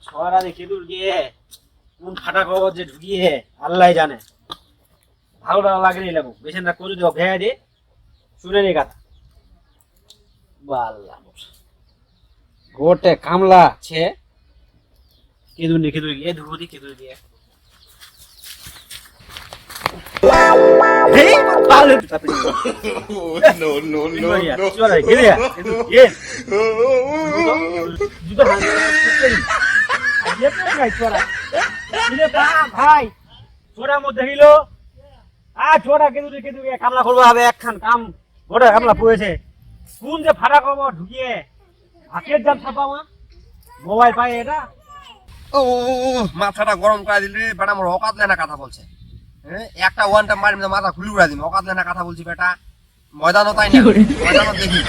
ছড়া দেখে দূর গিয়ে কোন ফাটা খবর যে ঢুকিয়ে আল্লাহ জানে। ভালো লাগে নি লাগো বেশনটা করে দিও ভেয়া দে শুনে নি কথা বাল্লা গোটে কামলা আছে কেদুর নি কেদুর গিয়ে ধুবদি কেদুর গিয়ে হে Balla No, no, no, no. চলে গিয়ে গিয়ে জুতো হাতে আজকে তো গাই চড়া দিলে ভাই চোরা মধ্যে হইল চোরা কেদুর কামলা করবো হবে একখান কাম গোটা কামলা পড়েছে কোন যে ফাটা খবর ঢুকিয়ে হাতের জাল ছাপাও মোবাইল পাই এটা ও মাথাটা গরম করে দিলে বেটা মোর অকাত না কথা বলছে হ্যাঁ একটা ওয়ানটা মারি মাথা খুলি উড়া দিন অকাত না কথা বলছি বেটা ময়দানও তাই না ময়দানও দেখি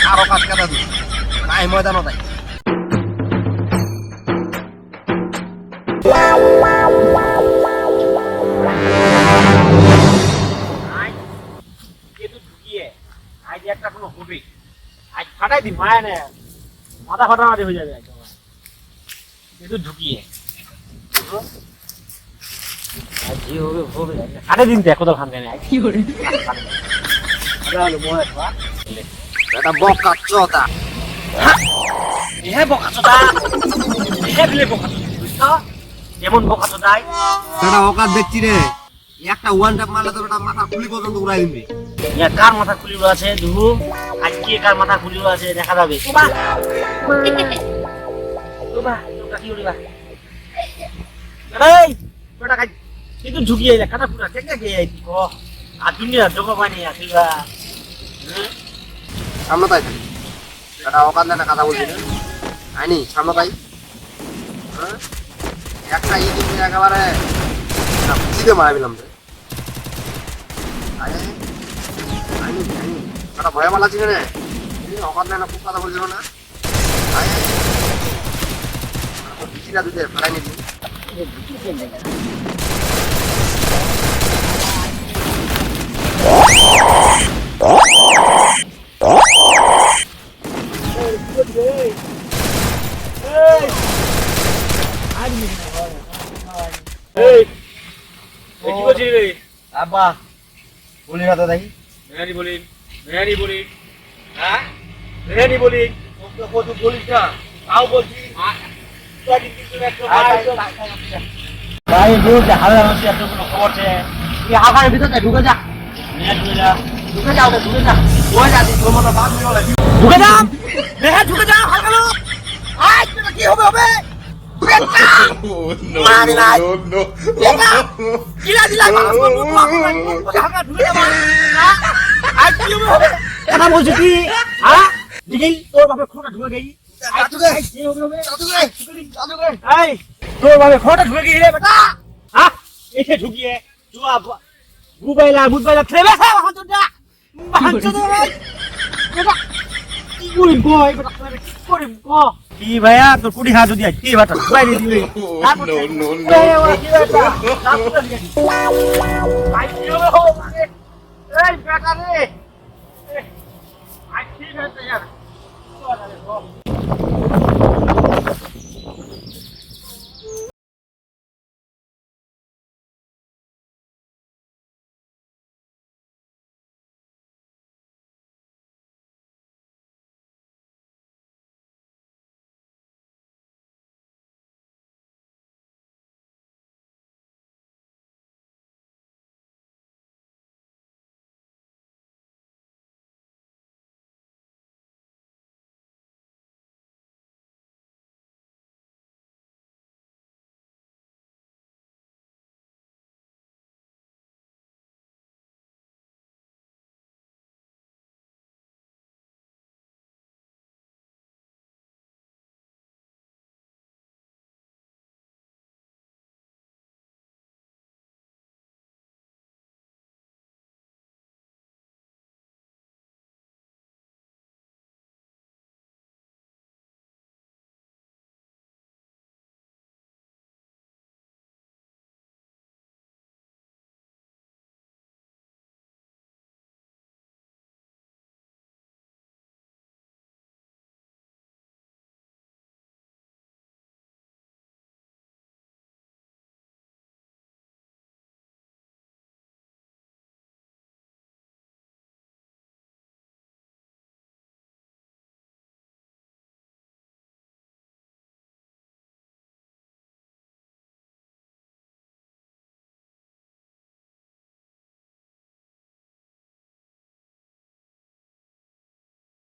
আর অকাত কথা দিই তাই ময়দানও তাই ঢুকিয়ে আজ একটা কোনো হবে আজ ফাটাই দি মায়া নেই মাথা ফাটাফাটি হয়ে যাবে কিন্তু ঢুকিয়ে যে হবে হবে কাটে দিন দেখ কোথাও খান কেন কি করে বেটা বকা চোদা হ্যাঁ বকাচোদা হ্যাঁ বিলে বকাচোদা বুঝছো যেমন বকাচোদাই বেটা অকাত দেখছি রে একটা ওয়ানটা মারলে তো বেটা মাথা খুলি পর্যন্ত উড়াই দিবি কার মাথা খুলি আছে দুহু আজ কে কার মাথা খুলি আছে দেখা যাবে কি উড়িবা এই বেটা কাজ কিন্তু ঝুঁকিয়ে যা কাটা পুরা কেটে গিয়ে আর দুনিয়া জগা পানি আসিবা সামনে তাই বেটা অকাত না কথা বলছি না আইনি সামনে তাই একটা ই দিন একেবারে চিতে মারা দিলাম রে আইনি আইনি বেটা ভয় মালা ছিল রে অকাত না খুব কথা বলছিল না চিরা দিতে ফাড়াই নিবি কি বলছিস রে আব্বা বলি কথা দেখি মেহানি বলি হ্যাঁ মেহানি বলি কত বলিস না তাও বলছি ভাই বলছে হাজার হচ্ছে এত কোনো খবর আছে তুই আগার ভিতরে ঢুকে যা ঢুকে যাও ঢুকে যা ওই যা তোর মতো বাদ হয়ে ঢুকে যাও মেহা ঢুকে যাও হালকালো আজ কি হবে হবে Oh, no, no, no, no. কিলা দিলা হালকা ঢুকে যাও আজ কি হবে কথা বলছিস কি হ্যাঁ দেখি তোর বাপে খোটা ঢুকে গেই এই তোর বাপে খোটা ঢুকে গেই রে বেটা হ্যাঁ এসে ঢুকিয়ে জুয়া বুবাইলা বুবাইলা খেলে খাও হাতটা বাচ্চাদের বেটা কি করি কই বেটা কি করি ক কি ভাইয়া তোর কুড়ি হাত যদি কি বাটা বাইরে দিবি No, no, no. এই বেটা রে আই ঠিক আছে यार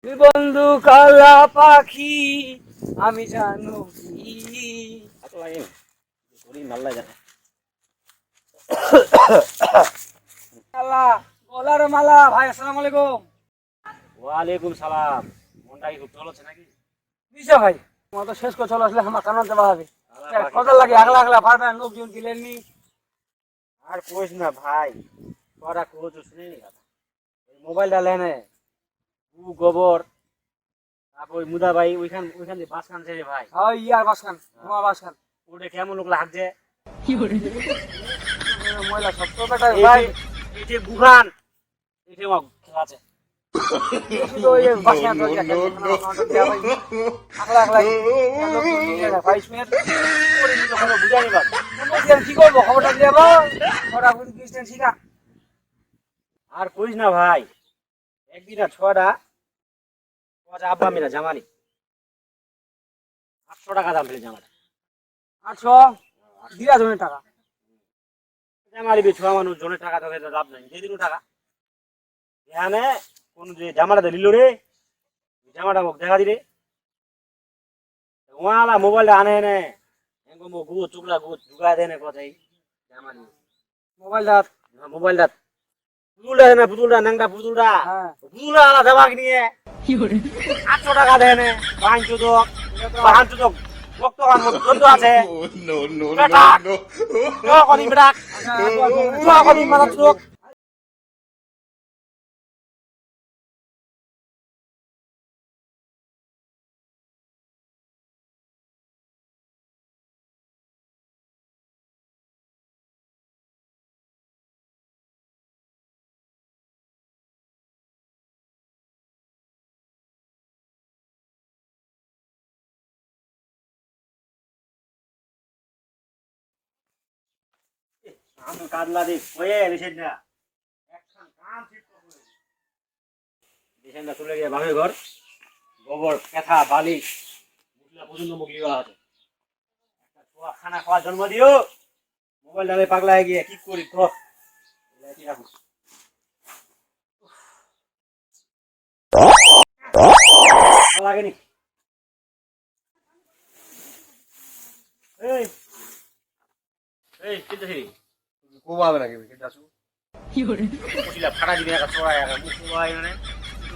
তুই বন্ধু কালা পাখি আমি জানো কি ভাল লাগে গলার মালা ভাই, আসসালামু আলাইকুম। ওয়ালাইকুম সালাম। মনটা কি খুব চল হচ্ছে নাকি? নিশ্চয় ভাই, তোমার তো শেষ করে চলে আসলে আমার কারণ দেওয়া হবে। কত লাগে আগলা আগলা পারবেন লোকজন দিলেননি। আর কোচ না ভাই, পড়া কোচ শুনে নি কথা। মোবাইলটা লেনে গোবর, তারপর ওই মুদা ভাই ওইখান দিয়ে বাস কানছে রে ভাই। ওই ইয়ার বাস কান, তোমার বাস কান। ওটা কেমন লোক লাগছে? কি করে? ময়লা সব তো বেটা ভাই। এই যে বুখান, এই যে খেলা আছে। শুধু ওই বাস কান তো আগলা আগলা লোক নিয়ে যায় 22 মিনিট করে নিতে কোনো বুঝাই না। কি করবো খবরটা দেব, ওরা কোন ডিস্টেন্স শিখা। আর কইস না ভাই, একদিন আর ছড়া আব্বা মেরা জামানি 800 টাকা দাম ফেলে জামাটা। 800 দিরা জনের টাকা জামারি বেছুয়া মানুষ জনের টাকা তো লাভ নাই, দিয়ে দিল টাকা। এখানে কোন যে জামাটা দিল রে, জামাটা মোক দেখা দিলে ওয়ালা মোবাইলটা আনে নে এঙ্গো গু চুকলা গু ঢুকা দেয় না কথাই জামানি মোবাইলটা পুতুলটা না পুতুলটা নাংটা পুতুলটা পুতুলটা আলা দেবা নিয়ে 800 টাকা দেয় না। বাহান চুদক বক্তবান মত আছে। no, no, বেটা no, দোয়া করি বেটা, দোয়া করি মালা চুদক। আমি কাদলা দি কয়ে লিছেন না একখান কাম ঠিক করে লিছেন না চলে গিয়ে বাপের ঘর গোবর কেথা বালি মুখলা পর্যন্ত মুখলি আছে। একটা ছোয়া খানা খাওয়ার জন্ম দিও, মোবাইল ডালে পাগলা হয়ে গিয়ে কি করি তো লাগেনি। এই এই কিন্তু খুব হবে নাকি কিন্তু আসু কইলা ফাড়া দিবে একটা চড়ায় একটা মুখ হয় মানে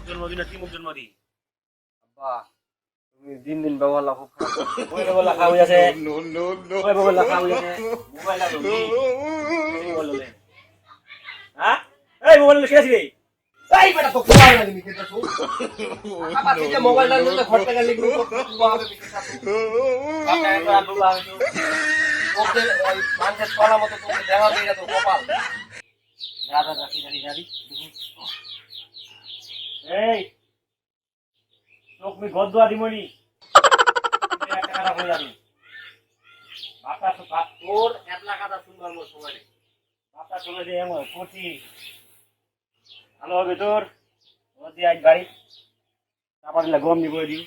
জন্মদিন কি মুখ জন্মদিন আব্বা তুমি দিন দিন ব্যবহার লাভ খুব খারাপ। ওই বলা খাওয়া যাচ্ছে, no, no, no, ওই বলা খাওয়া যাচ্ছে। মোবাইল লাগলো কি বললে? হ্যাঁ এই মোবাইল শেষ রে। এই বেটা তো খুব হবে নাকি কিন্তু আসু আব্বা থেকে মোবাইলটা নিয়ে ঘর থেকে লিখলো খুব হবে কিন্তু আসু বাবা একবার আব্বা আমি ওকে ওই মানুষের ছড়া মতো তোকে দেখা দিয়ে তো কপাল দাদা দাদি এই চোখ মি গদুয়া দিমনি একটা কথা বলে জানি বাপা তো তোর একলা কথা শুনবার মোর সময় নেই। বাপা চলে যে এমন করছি ভালো হবে তোর ও দিয়ে আজ বাড়ি তারপর গম নিবই দিই।